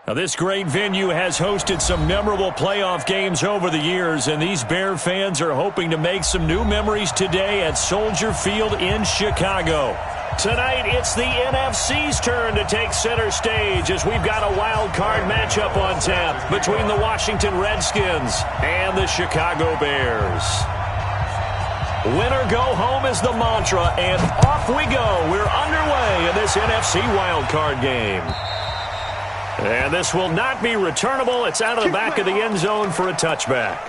Now, this great venue has hosted some memorable playoff games over the years, and these Bear fans are hoping to make some new memories today at Soldier Field in Chicago. Tonight, it's the NFC's turn to take center stage as we've got a wild card matchup on tap between the Washington Redskins and the Chicago Bears. Win or go home is the mantra, and off we go. We're underway in this NFC wild card game. And this will not be returnable. It's out of the back of the end zone for a touchback.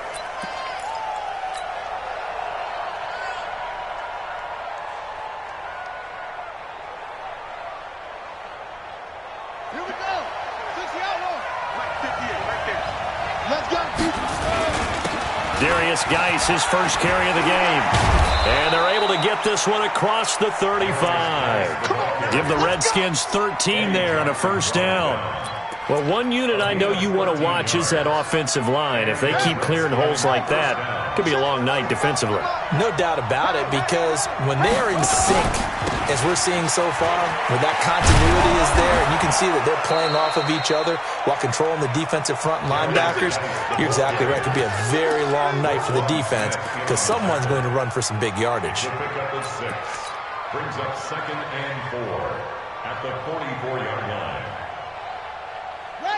Here we go. 60 out long. Right 58, right there. Let's go. Darius Geis, his first carry of the game. And they're able to get this one across the 35. Give the Redskins 13 there on a first down. Well, one unit I know you want to watch is that offensive line. If they keep clearing holes like that, it could be a long night defensively. No doubt about it, because when they are in sync, as we're seeing so far, where that continuity is there, and you can see that they're playing off of each other while controlling the defensive front linebackers, you're exactly right. It could be a very long night for the defense because someone's going to run for some big yardage. Brings up 2nd and 4 at the 44-yard line.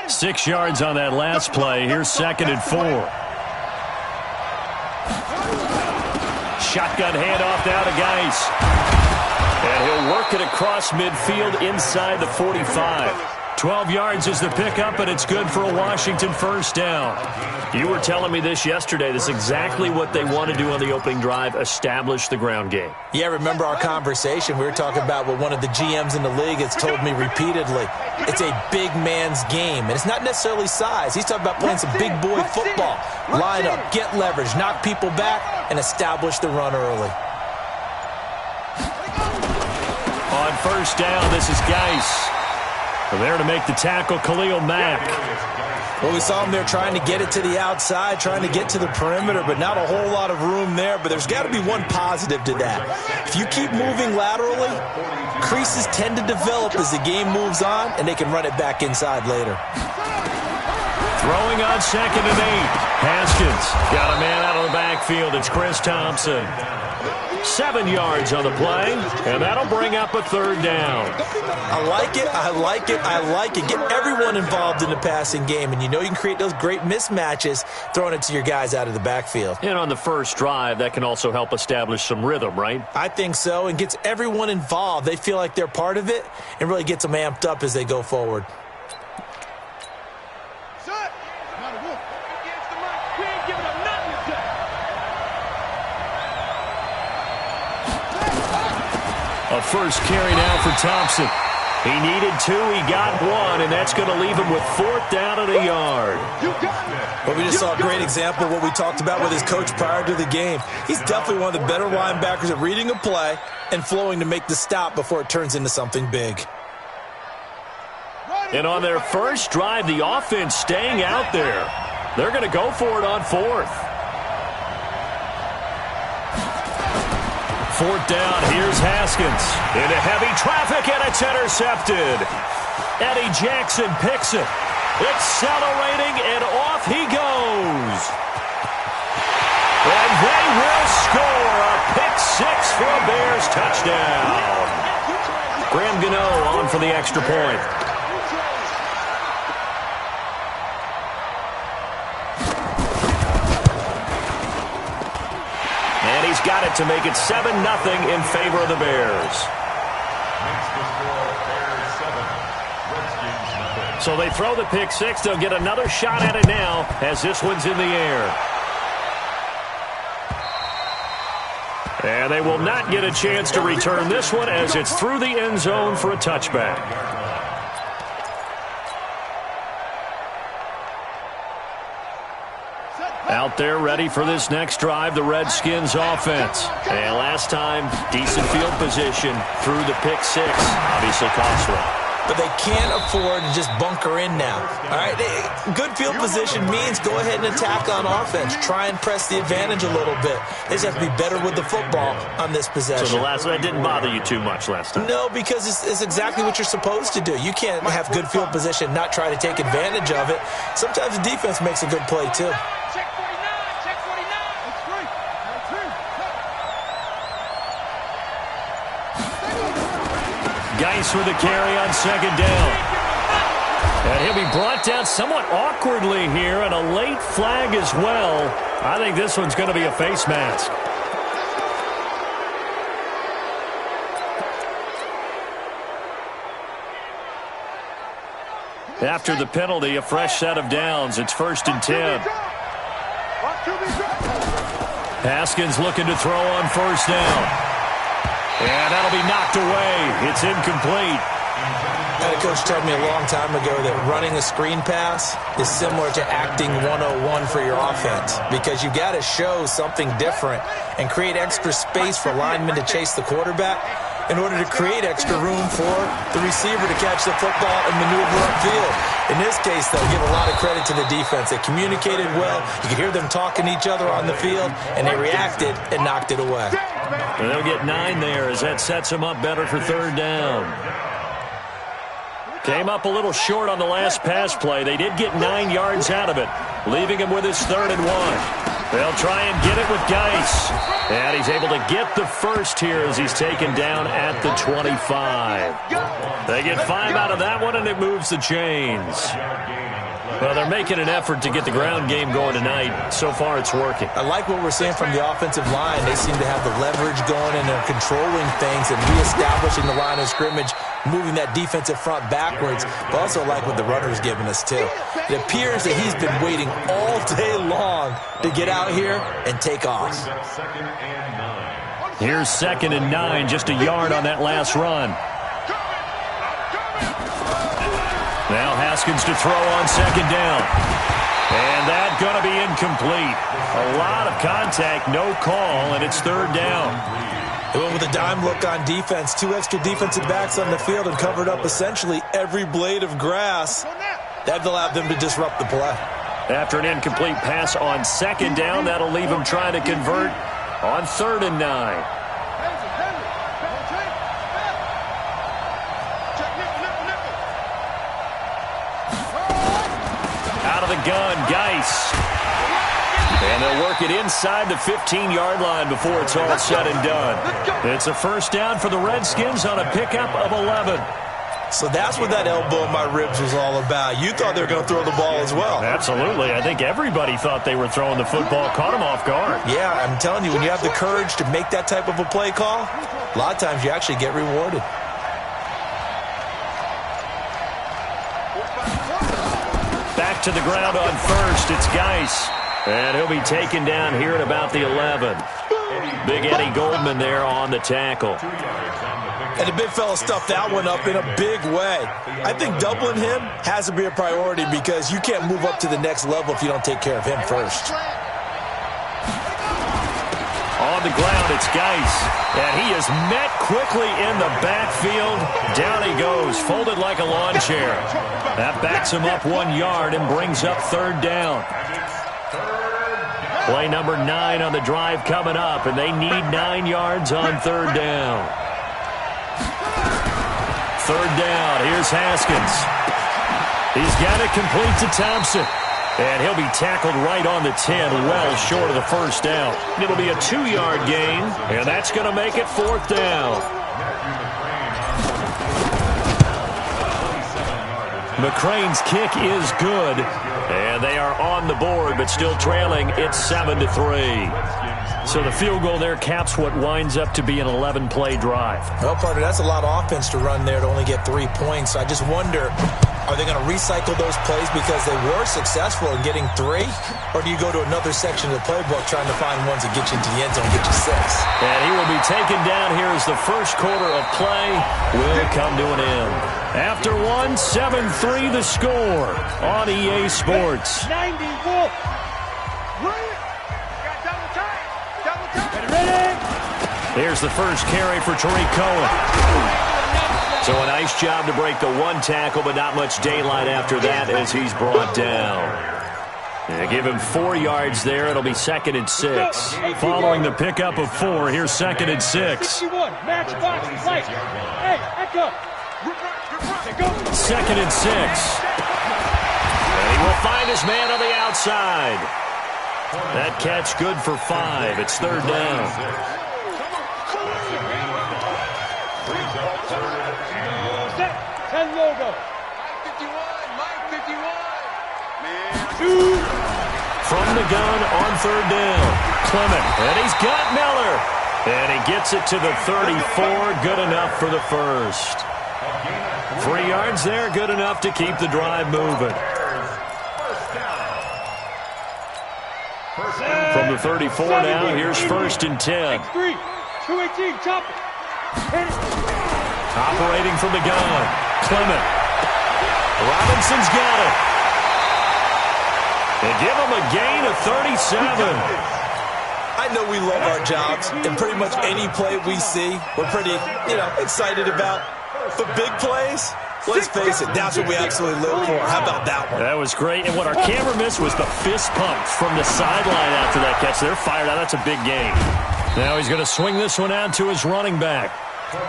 6 yards on that last play. Here's 2nd and 4. Shotgun handoff now to Geis. And he'll work it across midfield inside the 45. 12 yards is the pickup, and it's good for a Washington first down. You were telling me this yesterday. This is exactly what they want to do on the opening drive, establish the ground game. Yeah, remember our conversation. We were talking about what one of the GMs in the league has told me repeatedly. It's a big man's game, and it's not necessarily size. He's talking about playing some big boy football. Line up, get leverage, knock people back, and establish the run early. On first down, this is Geis. There to make the tackle, Khalil Mack. Well, we saw him there trying to get it to the outside, trying to get to the perimeter, but not a whole lot of room there. But there's got to be one positive to that. If you keep moving laterally, creases tend to develop as the game moves on, and they can run it back inside later. Throwing on 2nd and 8. Haskins got a man out of the backfield. It's Chris Thompson. 7 yards on the play, and that'll bring up a third down. I like it, I like it, I like it. Get everyone involved in the passing game, and you know you can create those great mismatches throwing it to your guys out of the backfield. And on the first drive, that can also help establish some rhythm, right? I think so, and gets everyone involved. They feel like they're part of it, and really gets them amped up as they go forward. A first carry now for Thompson. He needed 2, he got 1, and that's going to leave him with 4th down and a yard. Well, we just saw a great example of what we talked about with his coach prior to the game. He's definitely one of the better linebackers at reading a play and flowing to make the stop before it turns into something big. And on their first drive, the offense staying out there. They're going to go for it on 4th. 4th down, here's Haskins. Into heavy traffic, and it's intercepted. Eddie Jackson picks it. Accelerating, and off he goes. And they will score a pick-6 for a Bears touchdown. Graham Gano on for the extra point. And he's got it to make it 7-0 in favor of the Bears. So they throw the pick-6. They'll get another shot at it now as this one's in the air. And they will not get a chance to return this one as it's through the end zone for a touchback. Out there ready for this next drive, the Redskins offense. And last time, decent field position through the pick-6. Obviously costly. but they can't afford to just bunker in now. All right, good field position means go ahead and attack on offense. Try and press the advantage a little bit. They just have to be better with the football on this possession. So that didn't bother you too much last time? No, because it's exactly what you're supposed to do. You can't have good field position and not try to take advantage of it. Sometimes the defense makes a good play, too. Geis with the carry on second down. And he'll be brought down somewhat awkwardly here, and a late flag as well. I think this one's going to be a face mask. After the penalty, a fresh set of downs. It's 1st and 10. Haskins looking to throw on 1st down. And that'll be knocked away. It's incomplete. I had a coach tell me a long time ago that running a screen pass is similar to acting 101 for your offense, because you've got to show something different and create extra space for linemen to chase the quarterback in order to create extra room for the receiver to catch the football and maneuver upfield. In this case, they'll give a lot of credit to the defense. They communicated well. You could hear them talking to each other on the field, and they reacted and knocked it away. And they'll get 9 there as that sets them up better for 3rd down. Came up a little short on the last pass play. They did get 9 yards out of it, leaving him with his 3rd and 1. They'll try and get it with Geis. And he's able to get the first here as he's taken down at the 25. They get 5 out of that one, and it moves the chains. Well, they're making an effort to get the ground game going tonight. So far, it's working. I like what we're seeing from the offensive line. They seem to have the leverage going, and they're controlling things and reestablishing the line of scrimmage, moving that defensive front backwards. But also like what the runner's giving us, too. It appears that he's been waiting all day long to get out here and take off. Here's 2nd and 9, just a yard on that last run. Now Haskins to throw on 2nd down. And that's going to be incomplete. A lot of contact, no call, and it's 3rd down. They went with a dime look on defense. 2 extra defensive backs on the field and covered up essentially every blade of grass. That allowed them to disrupt the play. After an incomplete pass on 2nd down, that'll leave him trying to convert on 3rd and 9. Out of the gun, Geis. And they'll work it inside the 15-yard line before it's all said and done. It's a 1st down for the Redskins on a pickup of 11. So that's what that elbow in my ribs was all about. You thought they were going to throw the ball as well. Absolutely. I think everybody thought they were throwing the football, caught them off guard. Yeah, I'm telling you, when you have the courage to make that type of a play call, a lot of times you actually get rewarded. Back to the ground on 1st. It's Geis. And he'll be taken down here at about the 11. Big Eddie Goldman there on the tackle. And the big fella stuffed that one up in a big way. I think doubling him has to be a priority because you can't move up to the next level if you don't take care of him first. On the ground, it's Geis. And he is met quickly in the backfield. Down he goes, folded like a lawn chair. That backs him up 1 yard and brings up 3rd down. Play number 9 on the drive coming up, and they need 9 yards on 3rd down. 3rd down, here's Haskins. He's got it complete to Thompson. And he'll be tackled right on the 10, well short of the 1st down. It'll be a 2-yard gain, and that's going to make it 4th down. McCrane's kick is good, and they are on the board, but still trailing. It's 7-3. So the field goal there caps what winds up to be an 11-play drive. Well, partner, that's a lot of offense to run there to only get 3 points. I just wonder, are they going to recycle those plays because they were successful in getting 3? Or do you go to another section of the playbook trying to find ones that get you into the end zone and get you 6? And he will be taken down here as the first quarter of play will come to an end. After 1, 7-3 the score on EA Sports. 94. Here's the first carry for Tariq Cohen. So a nice job to break the one tackle, but not much daylight after that as he's brought down. Give him 4 yards there. It'll be 2nd and 6. Following the pickup of 4, here's 2nd and 6. 2nd and 6. And he will find his man on the outside. That catch good for 5. It's 3rd down. From the gun on 3rd down. Clement, and he's got Miller. And he gets it to the 34. Good enough for the first. 3 yards there, good enough to keep the drive moving. From the 34 now, here's 1st and 10. Operating from the gun. Clement. Robinson's got it. They give him a gain of 37. I know we love our jobs, and pretty much any play we see, we're pretty, excited about. But big plays, let's face it, that's what we absolutely live for. How about that one? That was great, and what our camera missed was the fist pump from the sideline after that catch. They're fired out. That's a big gain. Now he's going to swing this one out to his running back.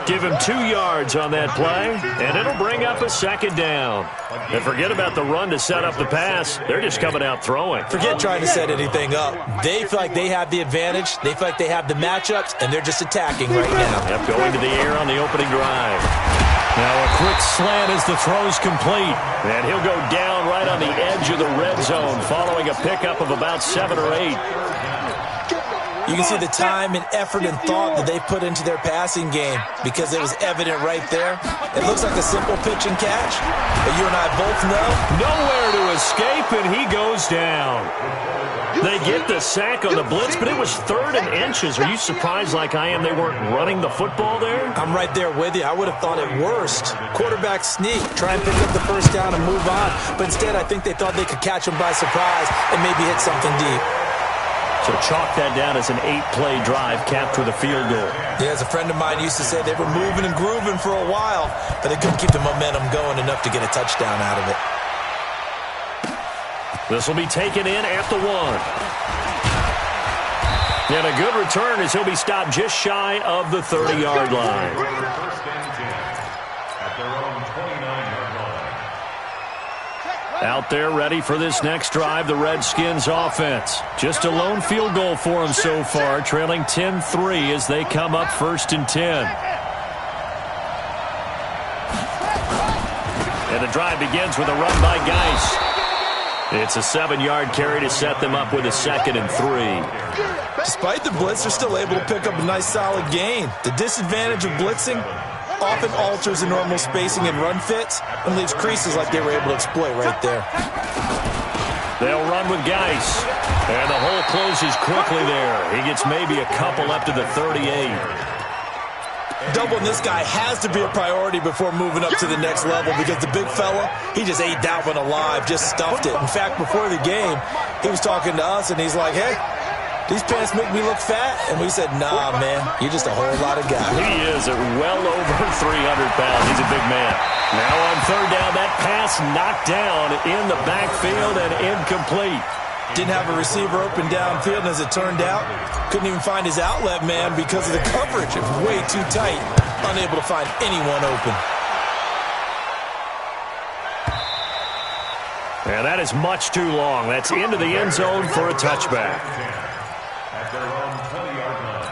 Give him 2 yards on that play, and it'll bring up a 2nd down. And forget about the run to set up the pass. They're just coming out throwing. Forget trying to set anything up. They feel like they have the advantage. They feel like they have the matchups, and they're just attacking right now. Yep, going to the air on the opening drive. Now a quick slant as the throw's complete. And he'll go down right on the edge of the red zone following a pickup of about 7 or 8. You can see the time and effort and thought that they put into their passing game because it was evident right there. It looks like a simple pitch and catch, but you and I both know. Nowhere to escape, and he goes down. They get the sack on the blitz, but it was 3rd and inches. Are you surprised like I am they weren't running the football there? I'm right there with you. I would have thought at worst. Quarterback sneak, try and pick up the first down and move on. But instead, I think they thought they could catch him by surprise and maybe hit something deep. So chalk that down as an 8-play drive capped with a field goal. Yeah, as a friend of mine used to say, they were moving and grooving for a while, but they couldn't keep the momentum going enough to get a touchdown out of it. This will be taken in at the 1. And a good return as he'll be stopped just shy of the 30-yard line. First and 10 at their own 29-yard line. Out there ready for this next drive, the Redskins offense. Just a lone field goal for them so far, trailing 10-3 as they come up 1st and 10. And the drive begins with a run by Geis. It's a 7-yard carry to set them up with a 2nd and 3. Despite the blitz, they're still able to pick up a nice solid gain. The disadvantage of blitzing often alters the normal spacing and run fits and leaves creases like they were able to exploit right there. They'll run with Geis. And the hole closes quickly there. He gets maybe a couple up to the 38. Doubling this guy has to be a priority before moving up to the next level because the big fella, he just ate that one alive, just stuffed it. In fact, before the game, he was talking to us, and he's like, hey, these pants make me look fat? And we said, nah, man, you're just a whole lot of guy. He is at well over 300 pounds. He's a big man. Now on 3rd down, that pass knocked down in the backfield and incomplete. Didn't have a receiver open downfield, and as it turned out, couldn't even find his outlet man because of the coverage. It was way too tight, unable to find anyone open. And that is much too long. That's into the end zone for a touchback. At their own 20-yard line.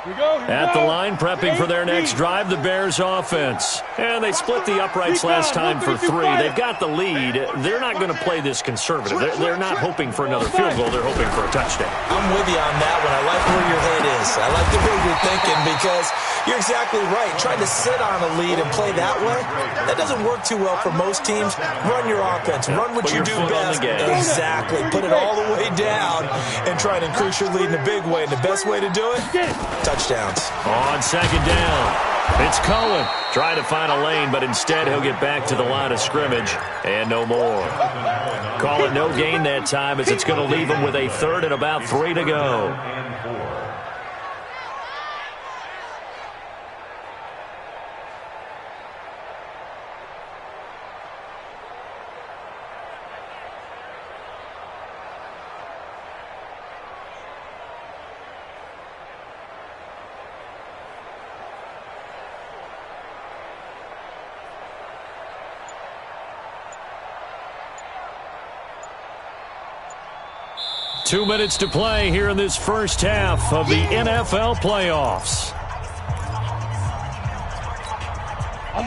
At the line, prepping for their next drive, the Bears offense. And they split the uprights last time for 3. They've got the lead. They're not going to play this conservative. They're not hoping for another field goal. They're hoping for a touchdown. I'm with you on that one. I like where your head is. I like the way you're thinking because you're exactly right. Trying to sit on a lead and play that way, that doesn't work too well for most teams. Run your offense. Run what you do best. Exactly. Put it all the way down and try and increase your lead in a big way. And the best way to do it, touchdowns. On 2nd down, it's Cohen trying to find a lane, but instead he'll get back to the line of scrimmage and no more. Call it no gain that time as it's going to leave him with a 3rd and about 3 to go. 2 minutes to play here in this first half of the NFL playoffs.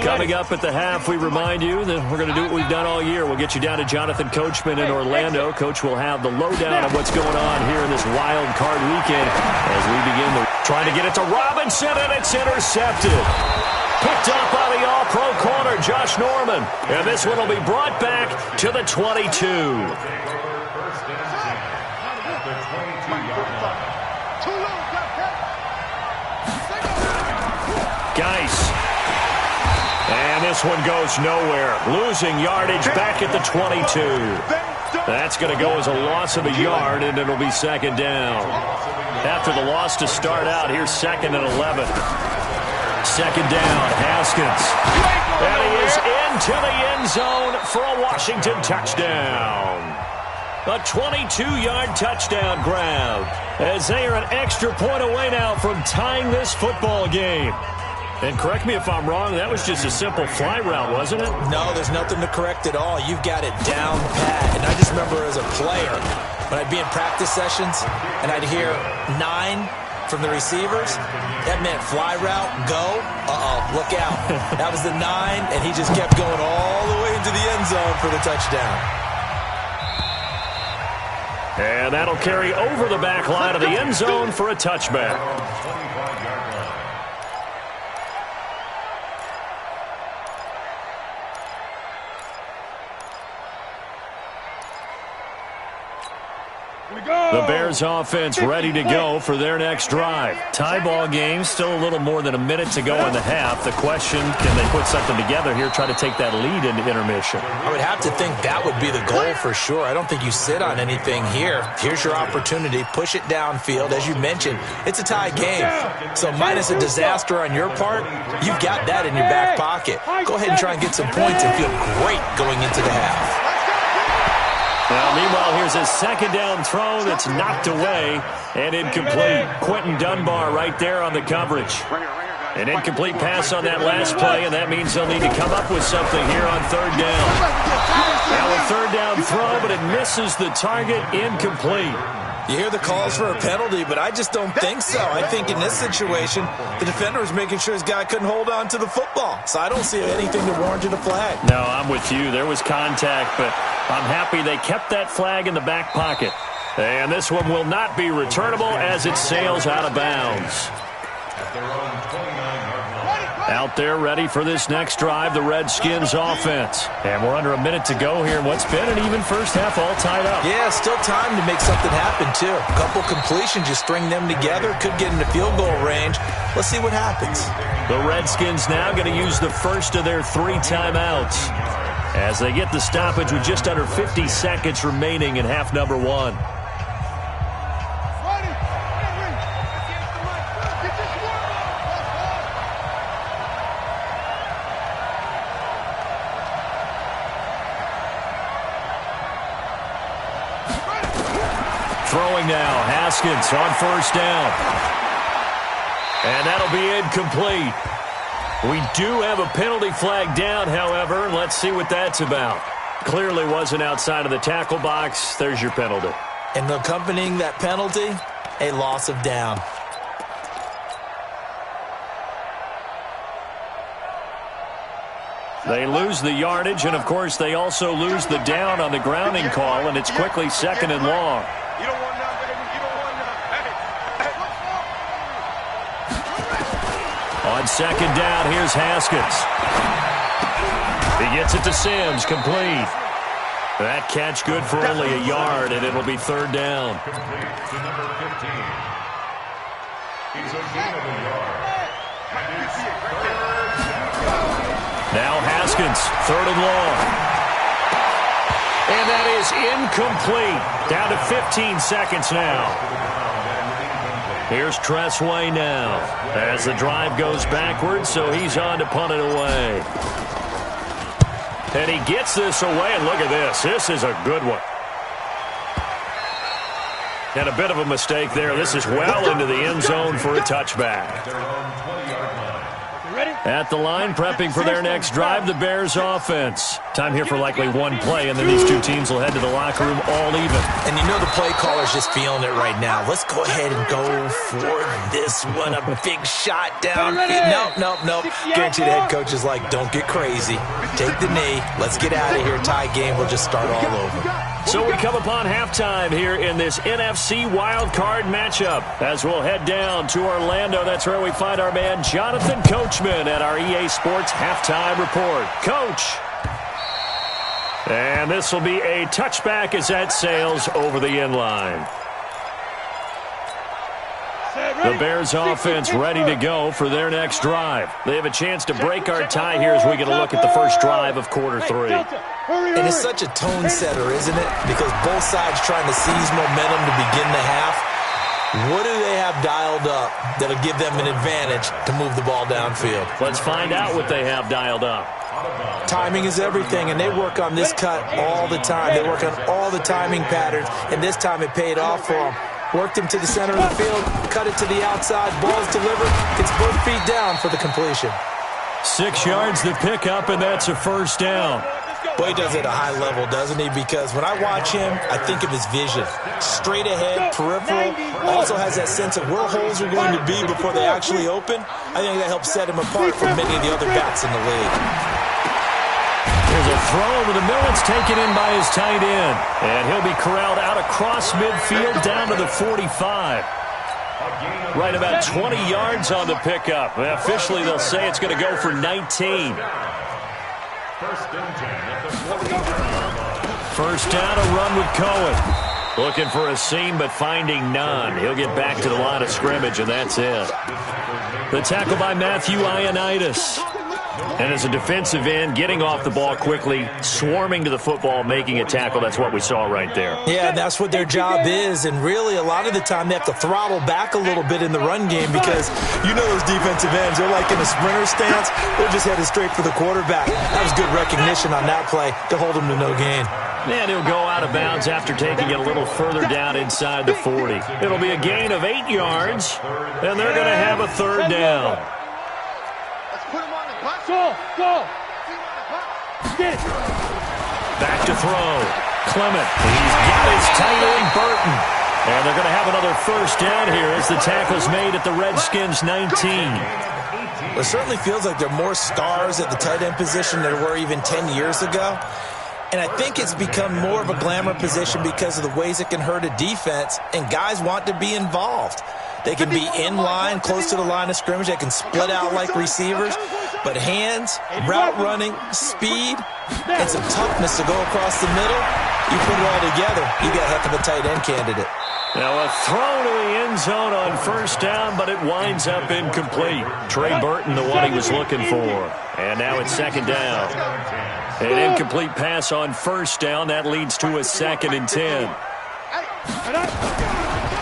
Coming up at the half, we remind you that we're going to do what we've done all year. We'll get you down to Jonathan Coachman in Orlando. Coach will have the lowdown of what's going on here in this wild card weekend as we begin trying to get it to Robinson, and it's intercepted. Picked up by the all-pro corner, Josh Norman. And this one will be brought back to the 22. Geis. And this one goes nowhere. Losing yardage back at the 22. That's going to go as a loss of a yard, and it'll be second down. After the loss to start out, here's 2nd and 11. Second down, Haskins. And he is into the end zone for a Washington touchdown. A 22-yard touchdown grab as they are an extra point away now from tying this football game. And correct me if I'm wrong, that was just a simple fly route, wasn't it? No, there's nothing to correct at all. You've got it down pat. And I just remember as a player, when I'd be in practice sessions and I'd hear 9 from the receivers, that meant fly route, go, look out. That was the 9, and he just kept going all the way into the end zone for the touchdown. And that'll carry over the back line of the end zone for a touchback. The Bears offense ready to go for their next drive. Tie ball game, still a little more than a minute to go in the half. The question, can they put something together here, try to take that lead into intermission? I would have to think that would be the goal for sure. I don't think you sit on anything here. Here's your opportunity. Push it downfield. As you mentioned, it's a tie game. So minus a disaster on your part, you've got that in your back pocket. Go ahead and try and get some points and feel great going into the half. Now, meanwhile, here's a second down throw that's knocked away and incomplete. Quentin Dunbar right there on the coverage. An incomplete pass on that last play, and that means they'll need to come up with something here on third down. Now a third down throw, but it misses the target, incomplete. You hear the calls for a penalty, but I just don't think so. I think in this situation, the defender was making sure his guy couldn't hold on to the football. So I don't see anything that warranted a flag. No, I'm with you. There was contact, but I'm happy they kept that flag in the back pocket. And this one will not be returnable as it sails out of bounds. Out there ready for this next drive, the Redskins offense. And we're under a minute to go here in what's been an even first half, all tied up. Yeah, still time to make something happen, too. A couple completions, you string them together, could get into field goal range. Let's see what happens. The Redskins now going to use the first of their 3 timeouts as they get the stoppage with just under 50 seconds remaining in half number 1. Throwing now, Haskins on first down. And that'll be incomplete. We do have a penalty flag down, however. Let's see what that's about. Clearly wasn't outside of the tackle box. There's your penalty. And accompanying that penalty, a loss of down. They lose the yardage, and, of course, they also lose the down on the grounding call, and it's quickly 2nd and long. You don't want none, baby. You don't want none. On second down, here's Haskins. He gets it to Sims, complete. That catch good for only a yard, and it'll be third down. To number 15. He's a gain of a yard. Now Haskins, 3rd and long. And that is incomplete. Down to 15 seconds now. Here's Tressway now as the drive goes backwards, so he's on to punt it away. And he gets this away, and look at this. This is a good one. And a bit of a mistake there. This is well into the end zone for a touchback. At the line, prepping for their next drive, the Bears offense. Time here for likely one play, and then these two teams will head to the locker room all even. And you know the play caller's just feeling it right now. Let's go ahead and go for this one. A big shot downfield. Nope. Guarantee the head coach is like, don't get crazy. Take the knee. Let's get out of here. Tie game. We'll just start all over. So we come upon halftime here in this NFC wildcard matchup. As we'll head down to Orlando, that's where we find our man Jonathan Coachman at our EA Sports Halftime Report. Coach. And this will be a touchback as that sails over the end line. The Bears offense ready to go for their next drive. They have a chance to break our tie here as we get a look at the first drive of quarter 3. And it's such a tone setter, isn't it? Because both sides trying to seize momentum to begin the half. What do they have dialed up that'll give them an advantage to move the ball downfield? Let's find out what they have dialed up. Timing is everything, and they work on this cut all the time. They work on all the timing patterns, and this time it paid off for them. Worked him to the center of the field, cut it to the outside, ball's delivered, gets both feet down for the completion. 6 yards the pickup, and that's a first down. Boy, he does it at a high level, doesn't he? Because when I watch him, I think of his vision. Straight ahead, peripheral, also has that sense of where holes are going to be before they actually open. I think that helps set him apart from many of the other backs in the league. There's a throw over the middle. It's taken in by his tight end. And he'll be corralled out across midfield down to the 45. Right about 20 yards on the pickup. Officially, they'll say it's going to go for 19. First down, a run with Cohen. Looking for a seam, but finding none. He'll get back to the line of scrimmage, and that's it. The tackle by Matthew Ioannidis. And as a defensive end, getting off the ball quickly, swarming to the football, making a tackle. That's what we saw right there. Yeah, that's what their job is. And really, a lot of the time, they have to throttle back a little bit in the run game because you know those defensive ends, they're like in a sprinter stance. They're just headed straight for the quarterback. That was good recognition on that play to hold him to no gain. And he'll go out of bounds after taking it a little further down inside the 40. It'll be a gain of 8 yards, and they're going to have a third down. Go! Get it! Back to throw. Clement. He's got his tight end, Burton. And they're going to have another first down here as the tackle's made at the Redskins' 19. Well, it certainly feels like there are more stars at the tight end position than there were even 10 years ago. And I think it's become more of a glamour position because of the ways it can hurt a defense, and guys want to be involved. They can be in line, close to the line of scrimmage. They can split out like receivers. But hands, route running, speed, and some toughness to go across the middle, you put it all together, you got a heck of a tight end candidate. Now a throw to the end zone on first down, but it winds up incomplete. Trey Burton, the one he was looking for. And now it's second down. An incomplete pass on first down. That leads to a 2nd and 10.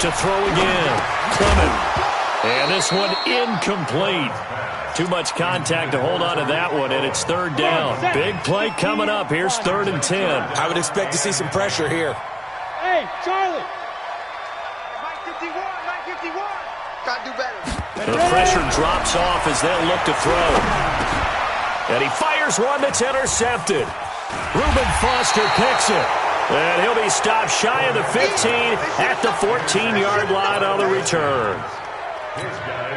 To throw again. Clement. And this one incomplete. Too much contact to hold on to that one, and it's third down. Big play coming up. Here's 3rd and 10. I would expect to see some pressure here. Hey, Charlie. 951. Got to do better. The pressure drops off as they'll look to throw. And he fires one that's intercepted. Reuben Foster picks it. And he'll be stopped shy of the 15 at the 14-yard line on the return.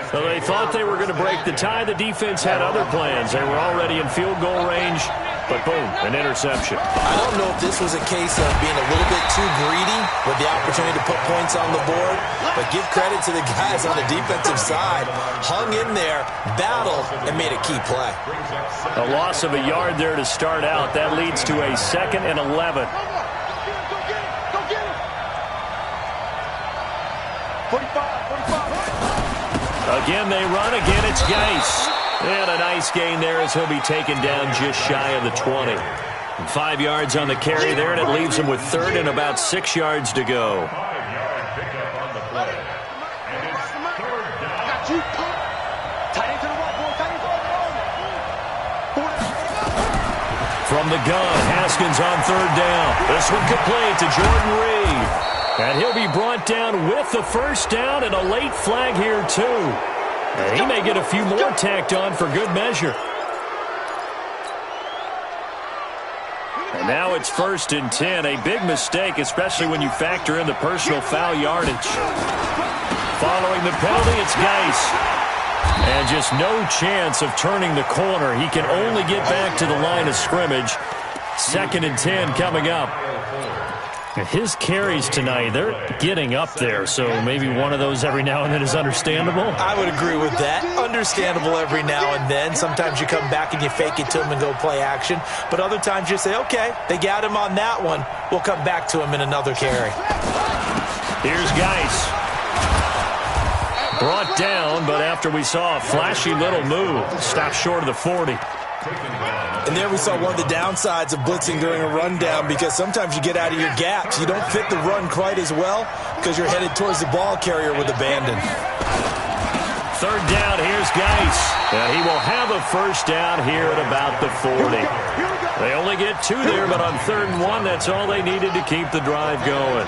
So they thought they were going to break the tie. The defense had other plans. They were already in field goal range, but boom, an interception. I don't know if this was a case of being a little bit too greedy with the opportunity to put points on the board, but give credit to the guys on the defensive side. Hung in there, battled, and made a key play. A loss of a yard there to start out. That leads to a 2nd and 11. 45. Again, they run. Again, it's Geis. And a nice gain there as he'll be taken down just shy of the 20. 5 yards on the carry there, and it leaves him with 3rd and about 6 yards to go. 5-yard pickup on the play. And it's 3rd down. From the gun, Haskins on 3rd down. This one complete to Jordan Reed. And he'll be brought down with the first down and a late flag here, too. And he may get a few more tacked on for good measure. And now it's 1st and 10. A big mistake, especially when you factor in the personal foul yardage. Following the penalty, it's Geis. And just no chance of turning the corner. He can only get back to the line of scrimmage. 2nd and 10 coming up. His carries tonight, they're getting up there, so maybe one of those every now and then is understandable. I would agree with that. Understandable every now and then. Sometimes you come back and you fake it to him and go play action. But other times you say, okay, they got him on that one. We'll come back to him in another carry. Here's Geis. Brought down, but after we saw a flashy little move, stopped short of the 40. And there we saw one of the downsides of blitzing during a rundown, because sometimes you get out of your gaps. You don't fit the run quite as well because you're headed towards the ball carrier with abandon. 3rd down, here's Geis. He will have a 1st down here at about the 40. They only get 2 there, but on 3rd and 1, that's all they needed to keep the drive going.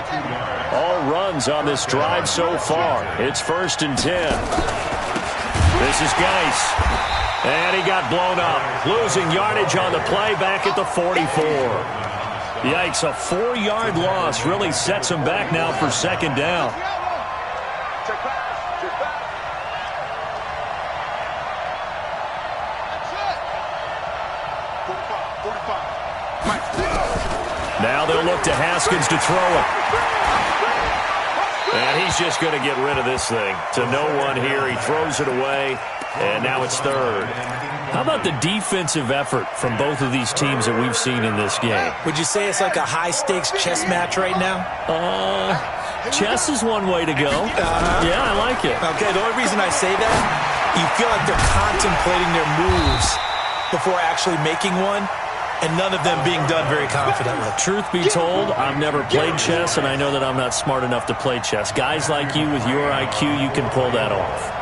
All runs on this drive so far. It's 1st and 10. This is Geis. And he got blown up. Losing yardage on the play back at the 44. Yikes, a 4-yard loss really sets him back now for 2nd down. Now they'll look to Haskins to throw it. And he's just going to get rid of this thing. To no one here. He throws it away. And now it's 3rd. How about the defensive effort from both of these teams that we've seen in this game? Would you say it's like a high-stakes chess match right now? Chess is one way to go. Yeah, I like it. Okay, the only reason I say that, you feel like they're contemplating their moves before actually making one, and none of them being done very confidently. Truth be told, I've never played chess, and I know that I'm not smart enough to play chess. Guys like you with your IQ, you can pull that off.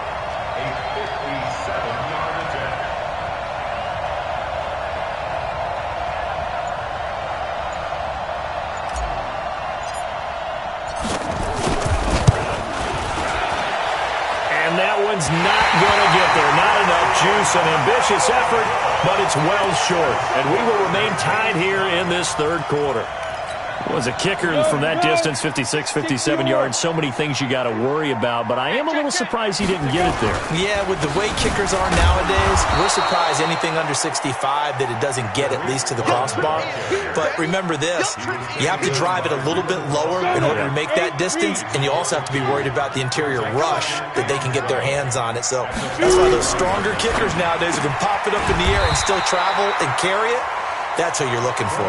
Not going to get there. Not enough juice. An ambitious effort, but it's well short. And we will remain tied here in this 3rd quarter. Was a kicker from that distance, 56, 57 yards. So many things you got to worry about, but I am a little surprised he didn't get it there. Yeah, with the way kickers are nowadays, we're surprised anything under 65 that it doesn't get at least to the crossbar. But remember this, you have to drive it a little bit lower in order to make that distance, and you also have to be worried about the interior rush that they can get their hands on it. So that's why those stronger kickers nowadays who can pop it up in the air and still travel and carry it, that's what you're looking for.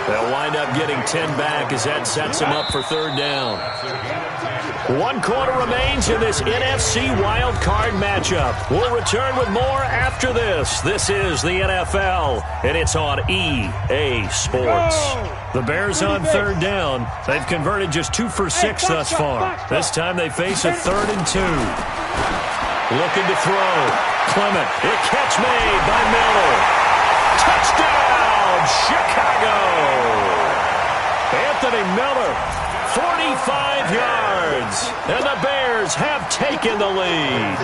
They'll wind up getting 10 back as that sets them up for 3rd down. 1 quarter remains in this NFC wildcard matchup. We'll return with more after this. This is the NFL, and it's on EA Sports. The Bears on 3rd down. They've converted just 2 for 6 thus far. This time they face a 3rd and 2. Looking to throw. Clement. It catch made by Miller. Touchdown! Chicago! Anthony Miller, 45 yards, and the Bears have taken the lead.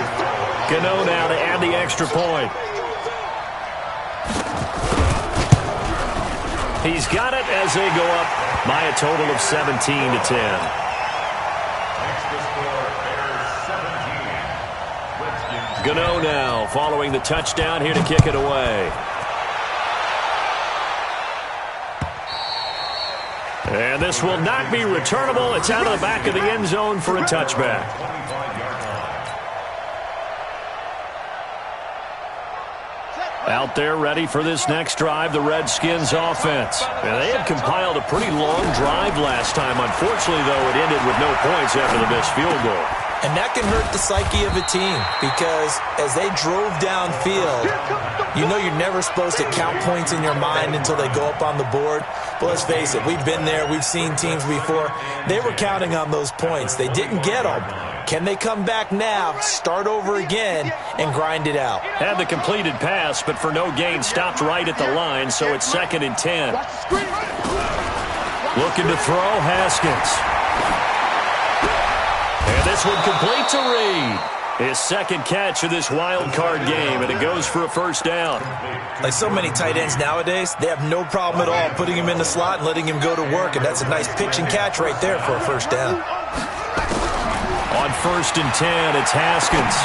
Gano now to add the extra point. He's got it as they go up by a total of 17-10. Gano now following the touchdown here to kick it away. And this will not be returnable. It's out of the back of the end zone for a touchback. Out there ready for this next drive, the Redskins offense. And they had compiled a pretty long drive last time. Unfortunately, though, it ended with no points after the missed field goal. And that can hurt the psyche of a team, because as they drove downfield, you know you're never supposed to count points in your mind until they go up on the board. But let's face it, we've been there. We've seen teams before. They were counting on those points. They didn't get them. Can they come back now, start over again, and grind it out? Had the completed pass, but for no gain, stopped right at the line, so it's 2nd and 10. Looking to throw, Haskins. And this one complete to Reed. His second catch of this wild card game, and it goes for a first down. Like so many tight ends nowadays, they have no problem at all putting him in the slot and letting him go to work, and that's a nice pitch and catch right there for a first down. On 1st and 10, it's Haskins.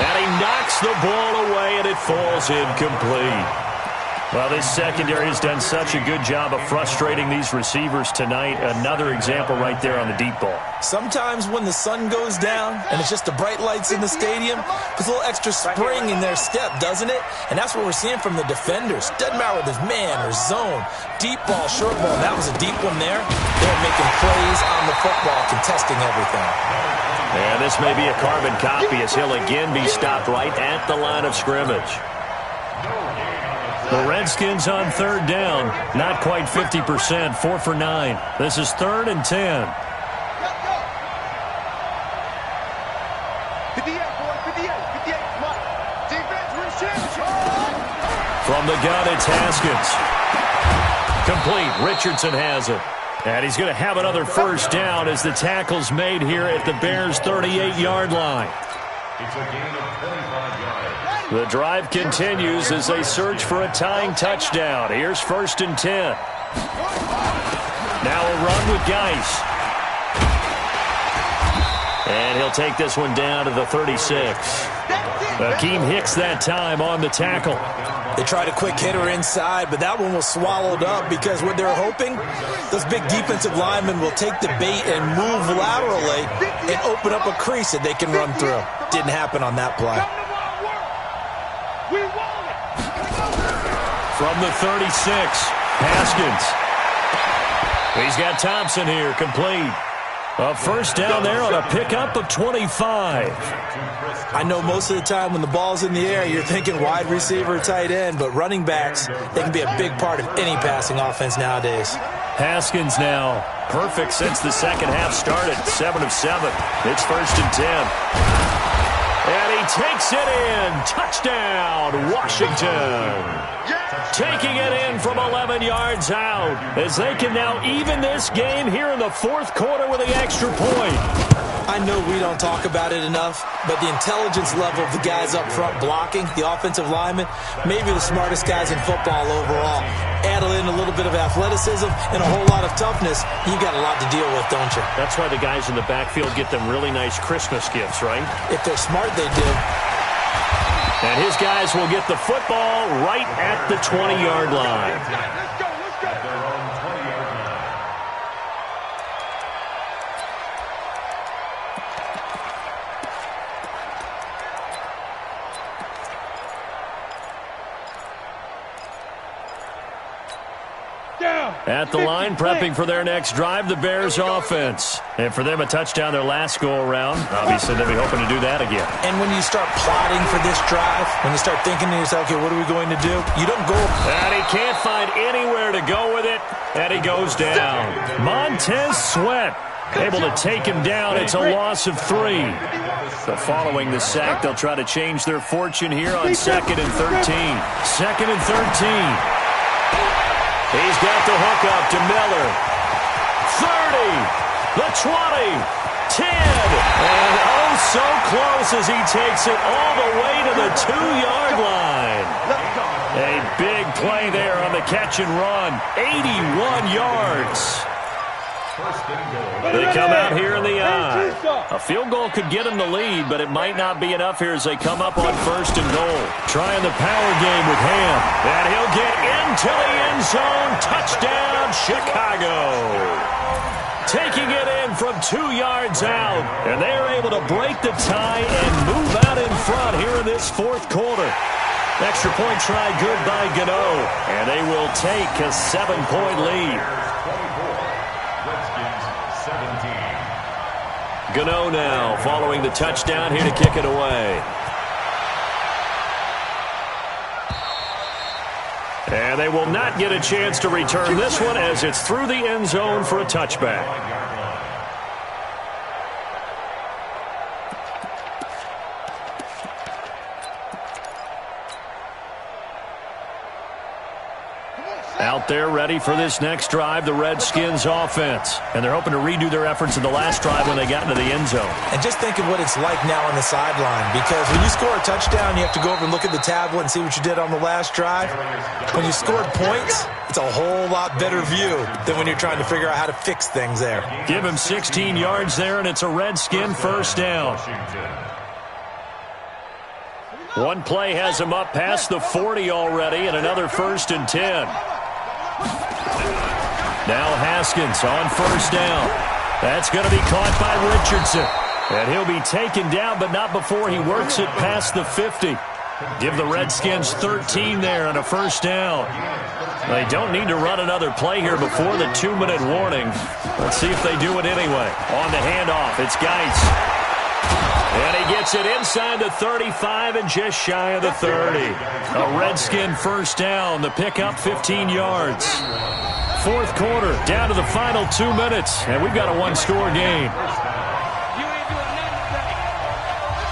And he knocks the ball away, and it falls incomplete. Well, this secondary has done such a good job of frustrating these receivers tonight. Another example right there on the deep ball. Sometimes when the sun goes down and it's just the bright lights in the stadium, there's a little extra spring in their step, doesn't it? And that's what we're seeing from the defenders. Doesn't matter whether it's man or zone, deep ball, short ball. That was a deep one there. They're making plays on the football, contesting everything. And this may be a carbon copy as he'll again be stopped right at the line of scrimmage. The Redskins on 3rd down, not quite 50%, 4 for 9. This is 3rd and 10. From the gun, it's Haskins. Complete. Richardson has it. And he's going to have another first down as the tackle's made here at the Bears' 38-yard line. It's a gain of 25 yards. The drive continues as they search for a tying touchdown. Here's 1st and 10. Now a run with Geis. And he'll take this one down to the 36. Akeem Hicks that time on the tackle. They tried a quick hitter inside, but that one was swallowed up because what they're hoping, those big defensive linemen will take the bait and move laterally and open up a crease that they can run through. Didn't happen on that play. From the 36, Haskins. He's got Thompson here, complete. A first down there on a pickup of 25. I know most of the time when the ball's in the air, you're thinking wide receiver, tight end, but running backs, they can be a big part of any passing offense nowadays. Haskins now, perfect since the second half started, 7 of 7. It's 1st and 10. And he takes it in. Touchdown, Washington. Taking it in from 11 yards out as they can now even this game here in the 4th quarter with the extra point. I know we don't talk about it enough, but the intelligence level of the guys up front blocking, the offensive linemen, maybe the smartest guys in football overall. Add in a little bit of athleticism and a whole lot of toughness, you got a lot to deal with, don't you? That's why the guys in the backfield get them really nice Christmas gifts, right? If they're smart, they do. And his guys will get the football right at the 20-yard line. Let's go. At their own 20-yard line. At the line, prepping for their next drive, the Bears offense. And for them, a touchdown their last go-around. Obviously, they'll be hoping to do that again. And when you start plotting for this drive, when you start thinking to yourself, okay, what are we going to do? You don't go. And he can't find anywhere to go with it, and he goes down. Montez Sweat able to take him down. It's a loss of 3. So following the sack, they'll try to change their fortune here on 2nd and 13. 2nd and 13. He's got the hook up to Miller. 30, the 20, 10, and oh so close as he takes it all the way to the 2-yard line. A big play there on the catch and run. 81 yards. They come out here in the eye. A field goal could get them the lead, but it might not be enough here as they come up on 1st and goal. Trying the power game with Ham. And he'll get into the end zone. Touchdown, Chicago. Taking it in from 2 yards out. And they are able to break the tie and move out in front here in this 4th quarter. Extra point try good by Gano. And they will take a 7-point lead. Gano now following the touchdown here to kick it away. And they will not get a chance to return this one as it's through the end zone for a touchback. Out there ready for this next drive, the Redskins offense. And they're hoping to redo their efforts in the last drive when they got into the end zone. And just think of what it's like now on the sideline, because when you score a touchdown, you have to go over and look at the tablet and see what you did on the last drive. When you scored points, it's a whole lot better view than when you're trying to figure out how to fix things there. Give him 16 yards there, and it's a Redskin first down. One play has him up past the 40 already, and another 1st and 10. Now Haskins on first down. That's going to be caught by Richardson. And he'll be taken down, but not before he works it past the 50. Give the Redskins 13 there and a first down. They don't need to run another play here before the 2-minute warning. Let's see if they do it anyway. On the handoff, it's Geis. And he gets it inside the 35 and just shy of the 30. A Redskin first down. The pickup 15 yards. Fourth quarter, down to the final 2 minutes, and we've got a one-score game.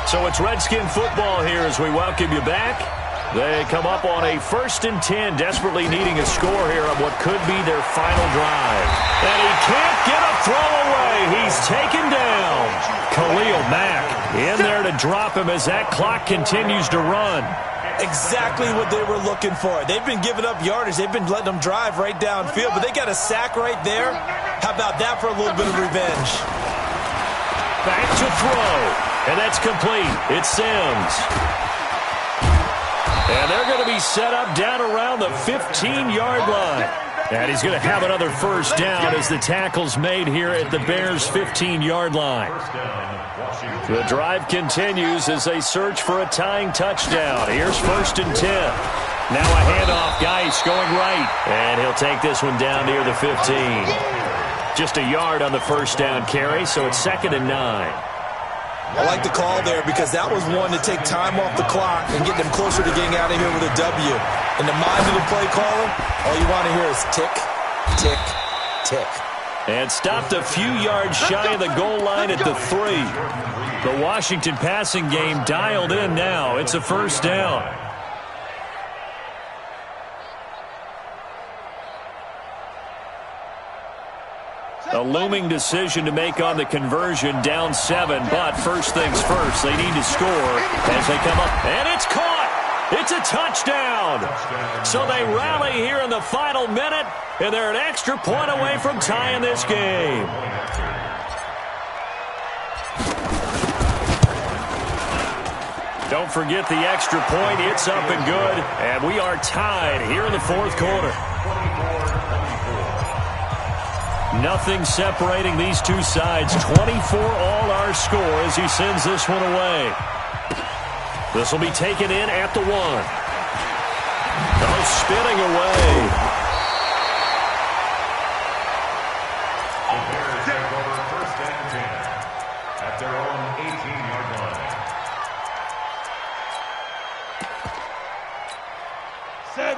So it's Redskin football here as we welcome you back. They come up on a 1st and 10, desperately needing a score here on what could be their final drive. And he can't get a throw away. He's taken down. Khalil Mack in there to drop him as that clock continues to run. Exactly what they were looking for. They've been giving up yardage. They've been letting them drive right downfield, but they got a sack right there. How about that for a little bit of revenge? Back to throw, and that's complete. It's Sims. And they're going to be set up down around the 15-yard line. And he's going to have another first down as the tackle's made here at the Bears' 15-yard line. The drive continues as they search for a tying touchdown. Here's 1st and 10. Now a handoff, Geis going right. And he'll take this one down near the 15. Just a yard on the first down carry, so it's 2nd and 9. I like the call there because that was one to take time off the clock and get them closer to getting out of here with a W. In the mind of the play caller, all you want to hear is tick, tick, tick. And stopped a few yards shy of the goal line at the 3. The Washington passing game dialed in now. It's a first down. A looming decision to make on the conversion, down 7, but first things first, they need to score as they come up. And it's caught! It's a touchdown! So they rally here in the final minute, and they're an extra point away from tying this game. Don't forget the extra point. It's up and good, and we are tied here in the fourth quarter. Nothing separating these two sides. 24 all our score as he sends this one away. This will be taken in at the 1. Oh, spinning away. The Bears take over 1st and 10 at their own 18-yard line.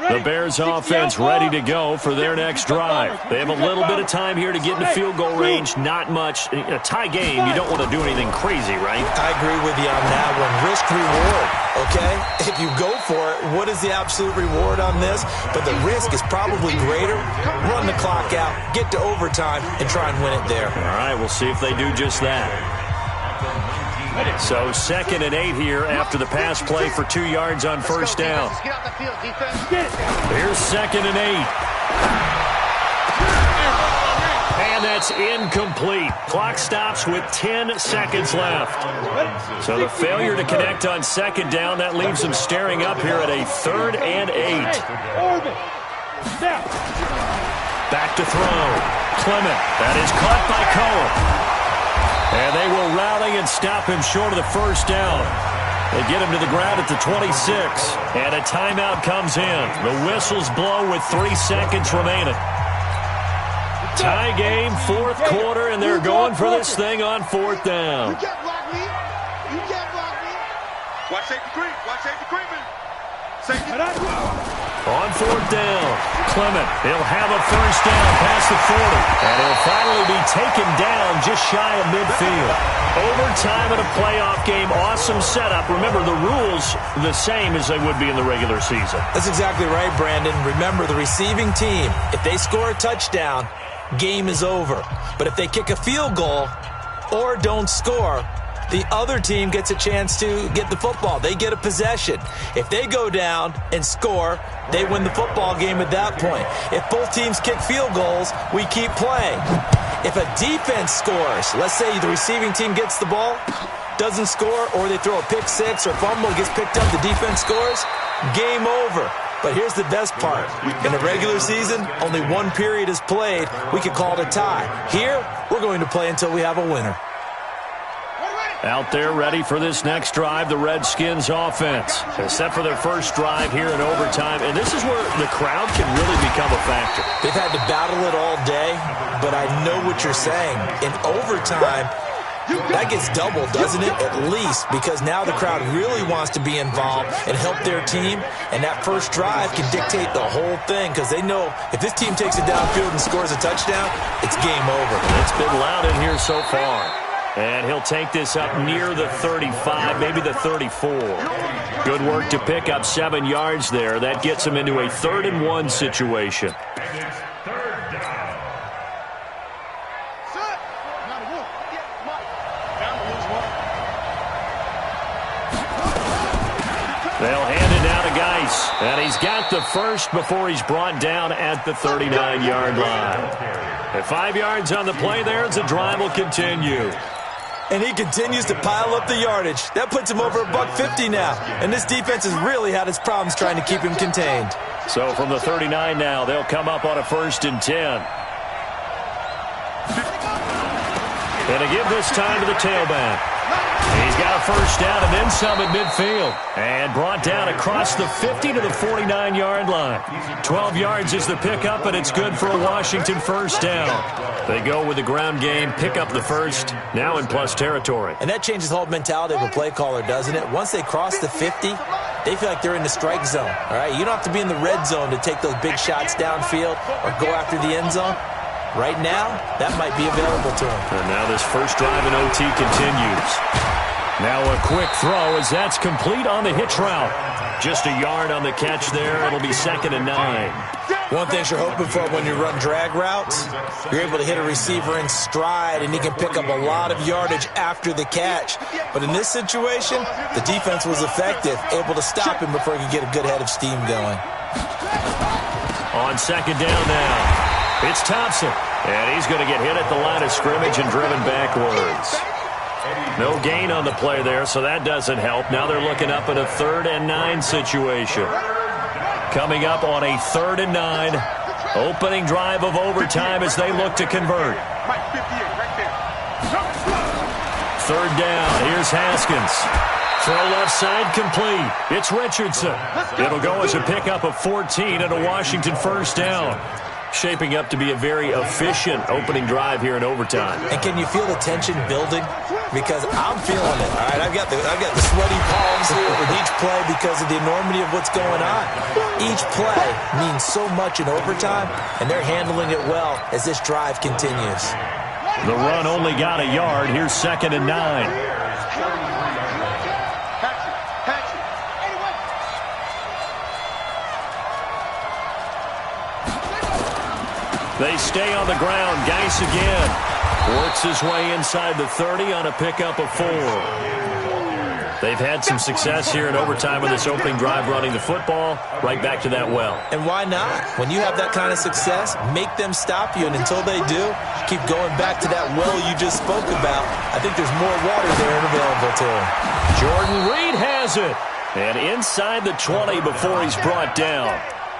The Bears offense ready to go for their next drive. They have a little bit of time here to get into field goal range. Not much. In a tie game, you don't want to do anything crazy, right? I agree with you on that one. Risk reward, okay? If you go for it, what is the absolute reward on this? But the risk is probably greater. Run the clock out, get to overtime, and try and win it there. All right, we'll see if they do just that. So 2nd and 8 here after the pass play for 2 yards on first down. Here's 2nd and 8. And that's incomplete. Clock stops with 10 seconds left. So the failure to connect on 2nd down, that leaves them staring up here at a 3rd and 8. Back to throw. Clement. That is caught by Cohen. And they will rally and stop him short of the first down. They get him to the ground at the 26. And a timeout comes in. The whistles blow with 3 seconds remaining. Tie game, fourth quarter, and they're going for this thing on 4th down. You can't block me. You can't block me. Watch safety creep. Watch safety creeping. Safety. On fourth down, Clement, he'll have a first down past the 40. And he'll finally be taken down just shy of midfield. Overtime in a playoff game, awesome setup. Remember, the rules the same as they would be in the regular season. That's exactly right, Brandon. Remember, the receiving team, if they score a touchdown, game is over. But if they kick a field goal or don't score, the other team gets a chance to get the football. They get a possession. If they go down and score, they win the football game at that point. If both teams kick field goals, we keep playing. If a defense scores, let's say the receiving team gets the ball, doesn't score, or they throw a pick six or fumble, gets picked up, the defense scores, game over. But here's the best part. In the regular season, only one period is played. We could call it a tie. Here, we're going to play until we have a winner. Out there ready for this next drive, the Redskins offense. Set for their first drive here in overtime. And this is where the crowd can really become a factor. They've had to battle it all day, but I know what you're saying. In overtime, that gets doubled, doesn't it? At least, because now the crowd really wants to be involved and help their team. And that first drive can dictate the whole thing, because they know if this team takes it downfield and scores a touchdown, it's game over. It's been loud in here so far. And he'll take this up near the 35, maybe the 34. Good work to pick up 7 yards there. That gets him into a 3rd-and-1 situation. And it's third down. They'll hand it down to Geis. And he's got the first before he's brought down at the 39-yard line. At 5 yards on the play there as the drive will continue. And he continues to pile up the yardage. That puts him over $150 now. And this defense has really had its problems trying to keep him contained. So from the 39 now, they'll come up on a 1st and 10. And to give this time to the tailback. He's got a first down and then some at midfield. And brought down across the 50 to the 49-yard line. 12 yards is the pickup, and it's good for a Washington first down. They go with the ground game, pick up the first, now in plus territory. And that changes the whole mentality of a play caller, doesn't it? Once they cross the 50, they feel like they're in the strike zone. All right, you don't have to be in the red zone to take those big shots downfield or go after the end zone. Right now, that might be available to him. And now this first drive in OT continues. Now a quick throw as that's complete on the hitch route. Just a yard on the catch there. It'll be 2nd and 9. One thing you're hoping for when you run drag routes, you're able to hit a receiver in stride, and he can pick up a lot of yardage after the catch. But in this situation, the defense was effective, able to stop him before he could get a good head of steam going. On 2nd down now. It's Thompson, and he's going to get hit at the line of scrimmage and driven backwards. No gain on the play there, so that doesn't help. Now they're looking up at a 3rd and 9 situation. Coming up on a 3rd and 9. Opening drive of overtime as they look to convert. 3rd down. Here's Haskins. Throw left side complete. It's Richardson. It'll go as a pickup of 14 and a Washington first down. Shaping up to be a very efficient opening drive here in overtime. And can you feel the tension building? Because I'm feeling it. All right, I've got the sweaty palms here with each play because of the enormity of what's going on. Each play means so much in overtime, and they're handling it well as this drive continues. The run only got a yard. Here's 2nd and 9. They stay on the ground. Geis again. Works his way inside the 30 on a pickup of 4. They've had some success here in overtime with this opening drive running the football. Right back to that well. And why not? When you have that kind of success, make them stop you. And until they do, keep going back to that well you just spoke about. I think there's more water there and available to him. Jordan Reed has it. And inside the 20 before he's brought down.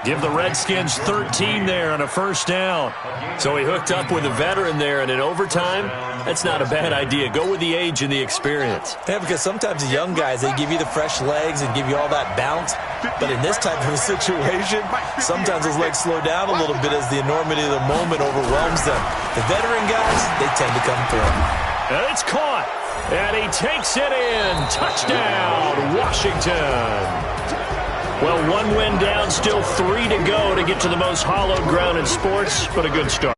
Give the Redskins 13 there on a first down. So he hooked up with a veteran there, and in overtime, that's not a bad idea. Go with the age and the experience. Yeah, because sometimes the young guys, they give you the fresh legs and give you all that bounce. But in this type of a situation, sometimes those legs slow down a little bit as the enormity of the moment overwhelms them. The veteran guys, they tend to come through. And it's caught. And he takes it in. Touchdown, Washington. Well, one win down, still 3 to go to get to the most hallowed ground in sports, but a good start.